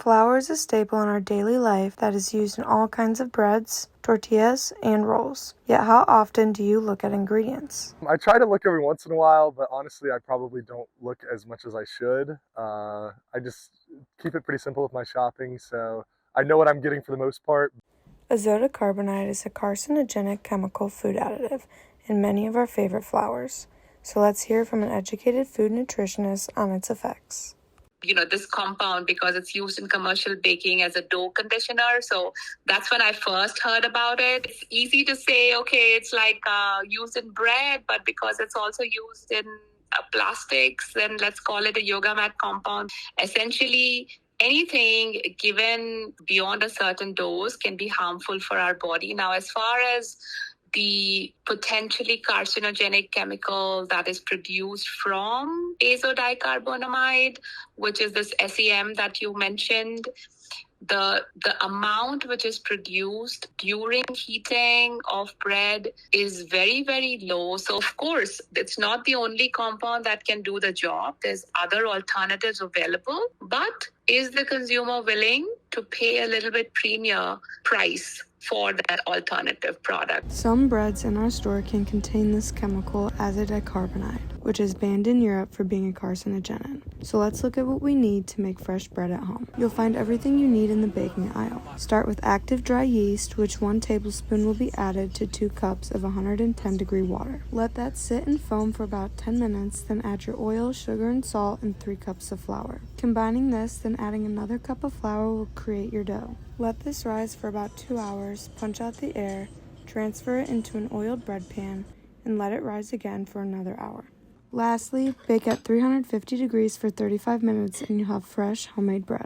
Flour is a staple in our daily life that is used in all kinds of breads, tortillas, and rolls. Yet how often do you look at ingredients? I try to look every once in a while, but honestly, I probably don't look as much as I should. I just keep it pretty simple with my shopping, so I know what I'm getting for the most part. Azodicarbonide is a carcinogenic chemical food additive in many of our favorite flours. So let's hear from an educated food nutritionist on its effects. This compound, because it's used in commercial baking as a dough conditioner. So that's when I first heard about it. It's easy to say, okay, it's like used in bread, but because it's also used in plastics, then let's call it a yoga mat compound. Essentially, anything given beyond a certain dose can be harmful for our body. Now, as far as the potentially carcinogenic chemical that is produced from azodicarbonamide, which is this SEM that you mentioned, the amount which is produced during heating of bread is very, very low. So, of course, it's not the only compound that can do the job. There's other alternatives available. But is the consumer willing to pay a little bit premium price for that alternative product? Some breads in our store can contain this chemical azodicarbonide, which is banned in Europe for being a carcinogen. So let's look at what we need to make fresh bread at home. You'll find everything you need in the baking aisle. Start with active dry yeast, which 1 tablespoon will be added to 2 cups of 110-degree water. Let that sit and foam for about 10 minutes, then add your oil, sugar, and salt, and 3 cups of flour. Combining this, then adding another cup of flour will create your dough. Let this rise for about 2 hours, punch out the air, transfer it into an oiled bread pan, and let it rise again for another hour. Lastly, bake at 350 degrees for 35 minutes and you'll have fresh homemade bread.